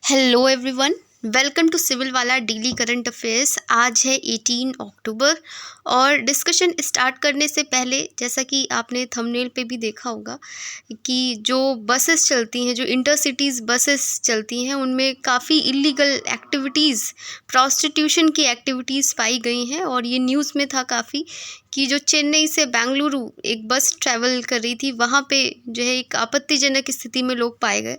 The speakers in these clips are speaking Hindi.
Hello everyone, welcome to civil वाला डेली करंट अफेयर्स। आज है 18 अक्टूबर और डिस्कशन स्टार्ट करने से पहले, जैसा कि आपने थंबनेल पे भी देखा होगा कि जो बसेस चलती हैं, जो इंटरसिटीज़ बसेस चलती हैं, उनमें काफ़ी इलीगल एक्टिविटीज़, प्रोस्टिट्यूशन की एक्टिविटीज़ पाई गई हैं। और ये न्यूज़ में था काफ़ी कि जो चेन्नई से बेंगलुरु एक बस ट्रैवल कर रही थी, वहाँ पे जो है एक आपत्तिजनक स्थिति में लोग पाए गए।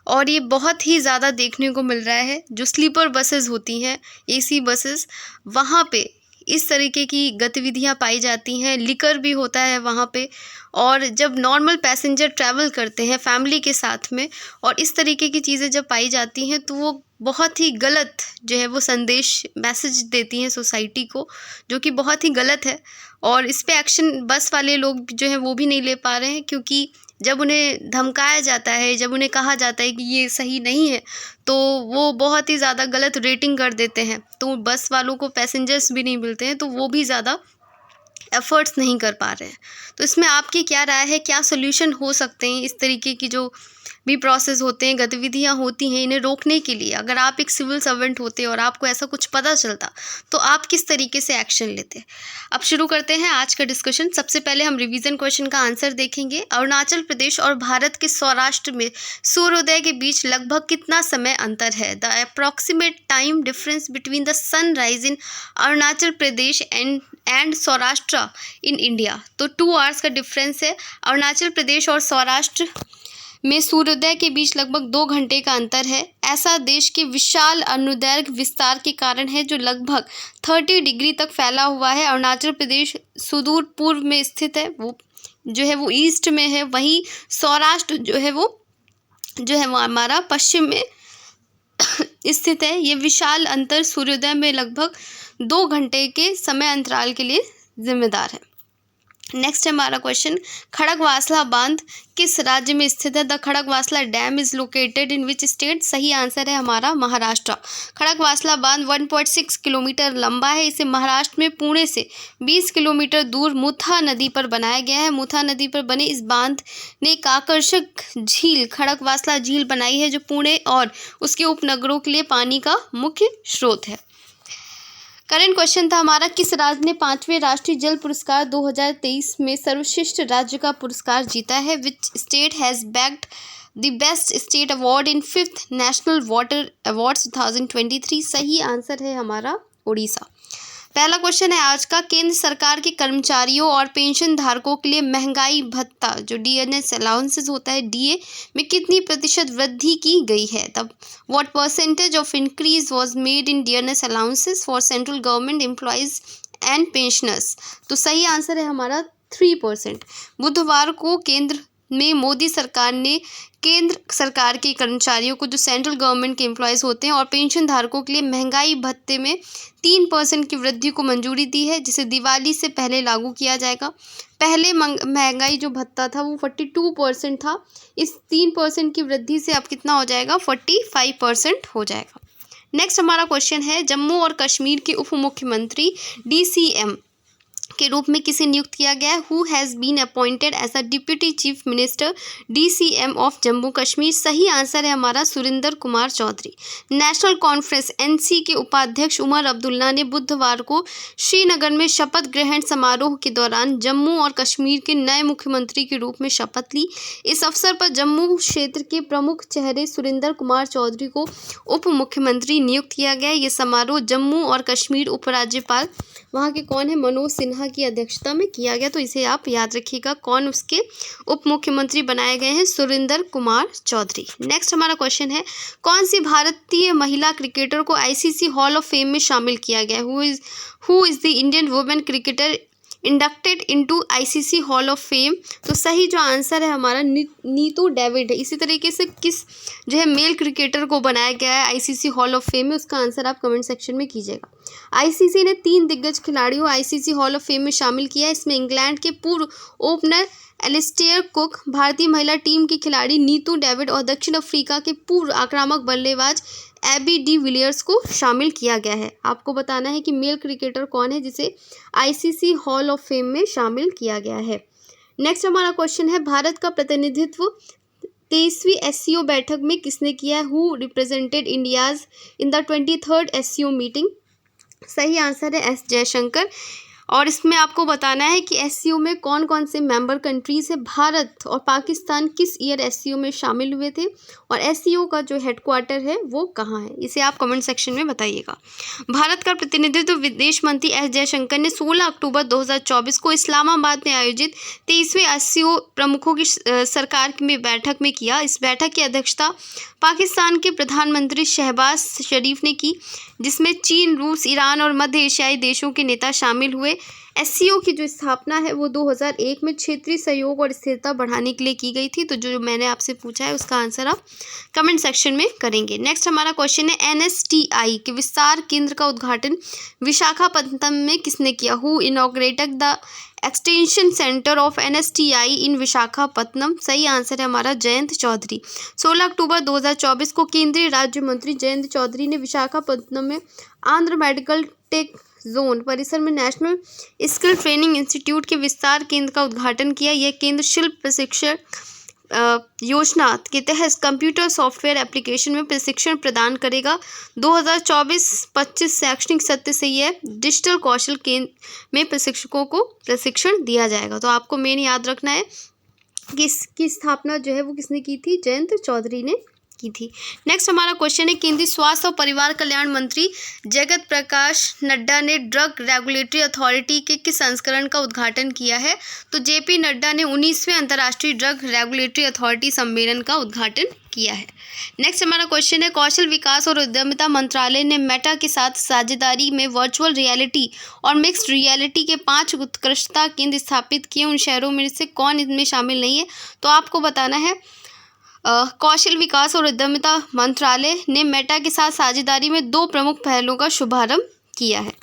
और ये बहुत ही ज़्यादा देखने को मिल रहा है। जो स्लीपर बसेस होती हैं, एसी बसेस, वहाँ पे इस तरीके की गतिविधियाँ पाई जाती हैं। लिकर भी होता है वहाँ पे। और जब नॉर्मल पैसेंजर ट्रैवल करते हैं फैमिली के साथ में और इस तरीके की चीज़ें जब पाई जाती हैं, तो वो बहुत ही गलत जो है वो संदेश मैसेज देती हैं सोसाइटी को, जो कि बहुत ही गलत है। और इस पे एक्शन बस वाले लोग जो हैं वो भी नहीं ले पा रहे हैं, क्योंकि जब उन्हें धमकाया जाता है, जब उन्हें कहा जाता है कि ये सही नहीं है, तो वो बहुत ही ज़्यादा गलत रेटिंग कर देते हैं। तो बस वालों को पैसेंजर्स भी नहीं मिलते हैं, तो वो भी ज़्यादा एफ़र्ट्स नहीं कर पा रहे हैं। तो इसमें आपकी क्या राय है, क्या सॉल्यूशन हो सकते हैं इस तरीके की जो भी प्रोसेस होते हैं, गतिविधियाँ होती हैं, इन्हें रोकने के लिए? अगर आप एक सिविल सर्वेंट होते और आपको ऐसा कुछ पता चलता, तो आप किस तरीके से एक्शन लेते? अब शुरू करते हैं आज का डिस्कशन। सबसे पहले हम रिवीजन क्वेश्चन का आंसर देखेंगे। अरुणाचल प्रदेश और भारत के सौराष्ट्र में सूर्योदय के बीच लगभग कितना समय अंतर है? The approximate time difference between the sunrise in Arunachal Pradesh and Saurashtra in India. तो 2 आवर्स का डिफरेंस है। अरुणाचल प्रदेश और सौराष्ट्र में सूर्योदय के बीच लगभग 2 घंटे का अंतर है। ऐसा देश के विशाल अनुदैर्घ्य विस्तार के कारण है, जो लगभग 30 डिग्री तक फैला हुआ है। अरुणाचल प्रदेश सुदूर पूर्व में स्थित है, वो जो है वो ईस्ट में है। वहीं सौराष्ट्र जो है वो हमारा पश्चिम में स्थित है। ये विशाल अंतर सूर्योदय में लगभग 2 घंटे के समय अंतराल के लिए जिम्मेदार है। नेक्स्ट है हमारा क्वेश्चन, खड़गवासला बांध किस राज्य में स्थित है? The Khadakwasla dam is located in which state? सही आंसर है हमारा महाराष्ट्र। खड़गवासला बांध 1.6 किलोमीटर लंबा है। इसे महाराष्ट्र में पुणे से 20 किलोमीटर दूर मुथा नदी पर बनाया गया है। मुथा नदी पर बने इस बांध ने एक आकर्षक झील खड़गवासला झील बनाई है, जो पुणे और उसके उपनगरों के लिए पानी का मुख्य स्रोत है। करंट क्वेश्चन था हमारा, किस राज्य ने 5वें राष्ट्रीय जल पुरस्कार 2023 में सर्वश्रेष्ठ राज्य का पुरस्कार जीता है? Which state has bagged the best state award in 5th national water awards 2023? सही आंसर है हमारा उड़ीसा। पहला क्वेश्चन है आज का, केंद्र सरकार के कर्मचारियों और पेंशन धारकों के लिए महंगाई भत्ता जो डीएनएस अलाउंसेस होता है, डीए में कितनी प्रतिशत वृद्धि की गई है? तब what percentage of increase was made in DNS allowances for central government employees and pensioners? तो सही आंसर है हमारा 3%। बुधवार को केंद्र में मोदी सरकार ने केंद्र सरकार के कर्मचारियों को, जो सेंट्रल गवर्नमेंट के एम्प्लॉयज़ होते हैं, और पेंशन धारकों के लिए महंगाई भत्ते में 3% की वृद्धि को मंजूरी दी है, जिसे दिवाली से पहले लागू किया जाएगा। पहले महंगाई जो भत्ता था वो 42% था। इस 3% की वृद्धि से अब कितना हो जाएगा? 45% हो जाएगा। नेक्स्ट हमारा क्वेश्चन है, जम्मू और कश्मीर के उप मुख्यमंत्री DCM के रूप में किसे नियुक्त किया गया है? Who has been appointed as a deputy chief minister DCM of Jammu Kashmir? सही आंसर है हमारा Surinder Kumar Chaudhary. National Conference NC के उपाध्यक्ष उमर अब्दुल्ला ने बुधवार को श्रीनगर में शपथ ग्रहण समारोह के दौरान जम्मू और कश्मीर के नए मुख्यमंत्री के रूप में शपथ ली। इस अवसर पर जम्मू क्षेत्र के प्रमुख चेहरे सुरिंदर कुमार चौधरी को उप मुख्यमंत्री नियुक्त किया गया। ये समारोह जम्मू और कश्मीर उपराज्यपाल वहाँ के कौन है? मनोज सिन्हा की अध्यक्षता में किया गया। तो इसे आप याद रखिएगा, कौन उसके उप मुख्यमंत्री बनाए गए हैं? सुरिंदर कुमार चौधरी। नेक्स्ट हमारा क्वेश्चन है, कौन सी भारतीय महिला क्रिकेटर को ICC हॉल ऑफ फेम में शामिल किया गया? Who is the Indian women cricketer inducted into ICC hall of fame? तो सही जो आंसर है हमारा नीतू डेविड है। इसी तरीके से किस जो है मेल क्रिकेटर को बनाया गया है ICC हॉल ऑफ फेम में, उसका आंसर आप कमेंट सेक्शन में कीजिएगा। ICC ने 3 दिग्गज खिलाड़ियों ICC हॉल ऑफ फेम में शामिल किया है। इसमें इंग्लैंड के पूर्व ओपनर एलिस्टेयर कुक, भारतीय महिला टीम की खिलाड़ी नीतू डेविड और दक्षिण अफ्रीका के पूर्व आक्रामक बल्लेबाज एबी डी विलियर्स को शामिल किया गया है। आपको बताना है कि मेल क्रिकेटर कौन है जिसे ICC हॉल ऑफ फेम में शामिल किया गया है। नेक्स्ट हमारा क्वेश्चन है, भारत का प्रतिनिधित्व 23वीं SCO बैठक में किसने किया है? Who represented India's in the 23rd SCO meeting? सही आंसर है एस जयशंकर। और इसमें आपको बताना है कि SCO में कौन कौन से मेंबर कंट्रीज़ है। भारत और पाकिस्तान किस ईयर SCO में शामिल हुए थे और SCO का जो हेडक्वार्टर है वो कहाँ है, इसे आप कमेंट सेक्शन में बताइएगा। भारत का प्रतिनिधित्व विदेश मंत्री एस जयशंकर ने 16 अक्टूबर 2024 को इस्लामाबाद में आयोजित 23वें SCO प्रमुखों की सरकार में बैठक में किया। इस बैठक की अध्यक्षता पाकिस्तान के प्रधानमंत्री शहबाज शरीफ ने की, जिसमें चीन, रूस, ईरान और मध्य एशियाई देशों के नेता शामिल हुए। SCO की जो स्थापना है वो 2001 में क्षेत्रीय सहयोग और स्थिरता बढ़ाने के लिए की गई थी। तो जो मैंने आपसे पूछा है उसका आंसर आप कमेंट सेक्शन में करेंगे। नेक्स्ट हमारा क्वेश्चन है NSTI के विस्तार केंद्र का उद्घाटन विशाखापत्तनम में किसने किया? Who inaugurated the extension centre of NSTI इन विशाखापत्तनम? सही आंसर है हमारा जयंत चौधरी। 16 अक्टूबर 2024 को केंद्रीय राज्य मंत्री जयंत चौधरी ने विशाखापत्तनम में आंध्र मेडिकल टेक जोन परिसर में नेशनल स्किल ट्रेनिंग इंस्टीट्यूट के विस्तार केंद्र का उद्घाटन किया। यह केंद्र शिल्प प्रशिक्षण योजना के तहत कंप्यूटर सॉफ्टवेयर एप्लीकेशन में प्रशिक्षण प्रदान करेगा। 2024-25 शैक्षणिक सत्र से यह डिजिटल कौशल केंद्र में प्रशिक्षकों को प्रशिक्षण दिया जाएगा। तो आपको मेन याद रखना है कि इसकी स्थापना जो है वो किसने की थी? जयंत चौधरी ने की थी। नेक्स्ट हमारा क्वेश्चन है केंद्रीय स्वास्थ्य और परिवार कल्याण मंत्री जगत प्रकाश नड्डा ने ड्रग रेगुलेटरी अथॉरिटी के किस संस्करण का उद्घाटन किया है? तो JP नड्डा ने 19वें अंतर्राष्ट्रीय ड्रग रेगुलेटरी अथॉरिटी सम्मेलन का उद्घाटन किया है। नेक्स्ट हमारा क्वेश्चन है कौशल विकास और उद्यमिता मंत्रालय ने मेटा के साथ साझेदारी में वर्चुअल रियलिटी और मिक्स्ड रियलिटी के 5 उत्कृष्टता केंद्र स्थापित किए। उन शहरों में से कौन इनमें शामिल नहीं है? तो आपको बताना है कौशल विकास और उद्यमिता मंत्रालय ने मेटा के साथ साझेदारी में 2 प्रमुख पहलों का शुभारंभ किया है।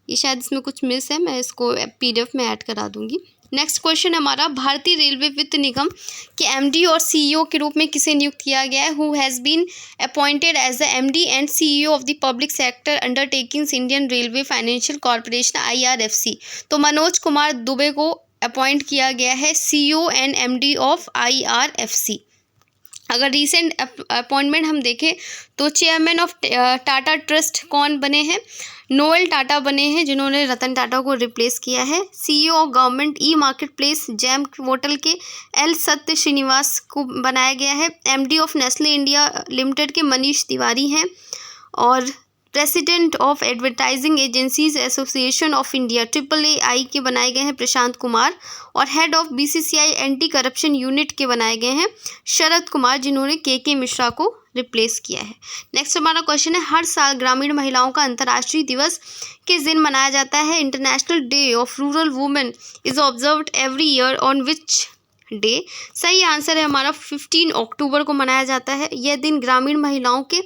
ये शायद इसमें कुछ मिस है, मैं इसको PDF में ऐड करा दूंगी। नेक्स्ट क्वेश्चन हमारा भारतीय रेलवे वित्त निगम के MD और CEO के रूप में किसे नियुक्त किया गया है? Who has been appointed as the MD and CEO of the public sector undertakings Indian Railway Financial Corporation IRFC? तो मनोज कुमार दुबे को अपॉइंट किया गया है CEO and MD of IRFC। अगर रीसेंट अपॉइंटमेंट हम देखें तो चेयरमैन ऑफ टाटा ट्रस्ट कौन बने हैं? नोएल टाटा बने हैं, जिन्होंने रतन टाटा को रिप्लेस किया है। CEO of government market place GeM portal के L सत्य श्रीनिवास को बनाया गया है। MD of Nestle India limited के मनीष तिवारी हैं। और president of advertising agencies association of India AAAI के बनाए गए हैं प्रशांत कुमार। और head of BCCI anti corruption unit के बनाए गए हैं शरद कुमार, जिन्होंने KK मिश्रा को रिप्लेस किया है। नेक्स्ट हमारा क्वेश्चन है हर साल ग्रामीण महिलाओं का अंतर्राष्ट्रीय दिवस किस दिन मनाया जाता है? International day of rural women is observed every year on which day? सही आंसर है हमारा 15 अक्टूबर को मनाया जाता है। यह दिन ग्रामीण महिलाओं के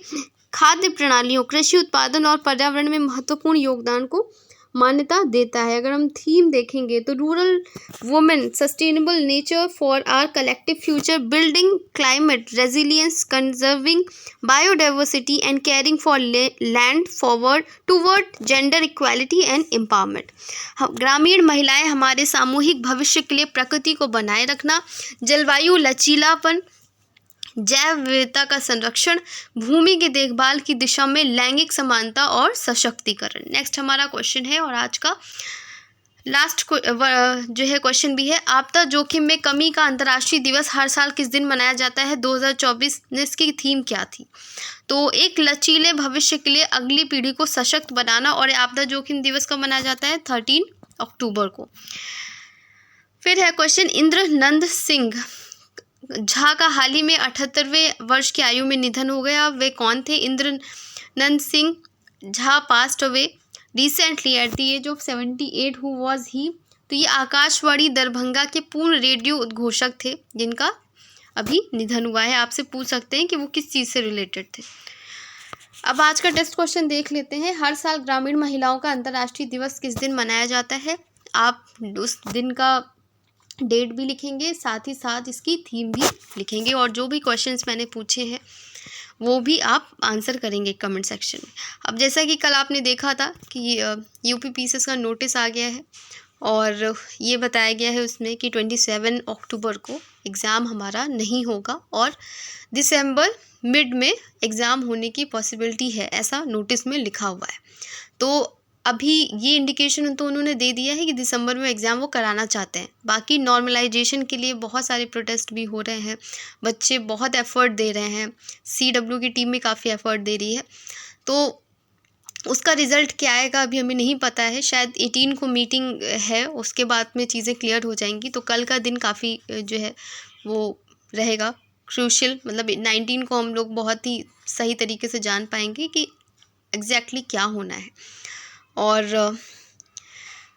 खाद्य प्रणालियों, कृषि उत्पादन और पर्यावरण में महत्वपूर्ण योगदान को मान्यता देता है। अगर हम थीम देखेंगे तो rural women, sustainable nature for our collective future, building climate resilience, conserving biodiversity and caring for land forward toward gender equality and empowerment. ग्रामीण महिलाएं हमारे सामूहिक भविष्य के लिए प्रकृति को बनाए रखना, जलवायु लचीलापन, जैव विविधता का संरक्षण, भूमि की देखभाल की दिशा में लैंगिक समानता और सशक्तिकरण। नेक्स्ट हमारा क्वेश्चन है और आज का लास्ट जो है क्वेश्चन भी है, आपदा जोखिम में कमी का अंतर्राष्ट्रीय दिवस हर साल किस दिन मनाया जाता है? 2024 में इसकी थीम क्या थी? तो एक लचीले भविष्य के लिए अगली पीढ़ी को सशक्त बनाना। और आपदा जोखिम दिवस कब मनाया जाता है? 13 अक्टूबर को। फिर है क्वेश्चन इंद्रनंद सिंह झा का हाल ही में 78वें वर्ष की आयु में निधन हो गया। वे कौन थे? Indranand Singh Jha passed away recently at the age of 78। Who was he? तो ये आकाशवाणी दरभंगा के पूर्ण रेडियो उद्घोषक थे, जिनका अभी निधन हुआ है। आपसे पूछ सकते हैं कि वो किस चीज़ से रिलेटेड थे। अब आज का टेस्ट क्वेश्चन देख लेते हैं। हर साल ग्रामीण महिलाओं का अंतर्राष्ट्रीय दिवस किस दिन मनाया जाता है? आप उस दिन का डेट भी लिखेंगे, साथ ही साथ इसकी थीम भी लिखेंगे, और जो भी क्वेश्चंस मैंने पूछे हैं वो भी आप आंसर करेंगे कमेंट सेक्शन में। अब जैसा कि कल आपने देखा था कि UP PCS का नोटिस आ गया है और ये बताया गया है उसमें कि 27 अक्टूबर को एग्ज़ाम हमारा नहीं होगा और दिसंबर मिड में एग्ज़ाम होने की पॉसिबिलिटी है, ऐसा नोटिस में लिखा हुआ है। तो अभी ये इंडिकेशन तो उन्होंने दे दिया है कि दिसंबर में एग्ज़ाम वो कराना चाहते हैं। बाकी नॉर्मलाइजेशन के लिए बहुत सारे प्रोटेस्ट भी हो रहे हैं, बच्चे बहुत एफ़र्ट दे रहे हैं, CW की टीम भी काफ़ी एफ़र्ट दे रही है। तो उसका रिज़ल्ट क्या आएगा अभी हमें नहीं पता है। शायद 18 को मीटिंग है, उसके बाद में चीज़ें क्लियर हो जाएंगी। तो कल का दिन काफ़ी जो है वो रहेगा क्रूशियल, मतलब 19 को हम लोग बहुत ही सही तरीके से जान पाएंगे कि एग्जैक्टली क्या होना है। और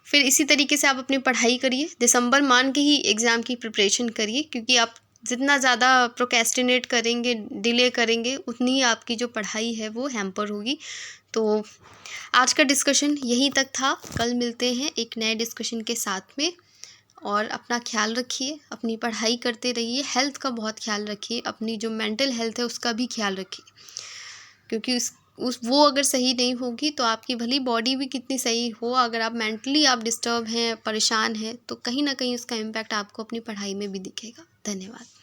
फिर इसी तरीके से आप अपनी पढ़ाई करिए, दिसंबर मान के ही एग्ज़ाम की प्रिपरेशन करिए, क्योंकि आप जितना ज़्यादा प्रोक्रेस्टिनेट करेंगे, डिले करेंगे, उतनी ही आपकी जो पढ़ाई है वो हैम्पर होगी। तो आज का डिस्कशन यहीं तक था, कल मिलते हैं एक नए डिस्कशन के साथ में। और अपना ख्याल रखिए, अपनी पढ़ाई करते रहिए, हेल्थ का बहुत ख्याल रखिए, अपनी जो मेंटल हेल्थ है उसका भी ख्याल रखिए, क्योंकि वो अगर सही नहीं होगी तो आपकी भली बॉडी भी कितनी सही हो, अगर आप मेंटली आप डिस्टर्ब हैं, परेशान हैं, तो कहीं ना कहीं उसका इम्पैक्ट आपको अपनी पढ़ाई में भी दिखेगा। धन्यवाद।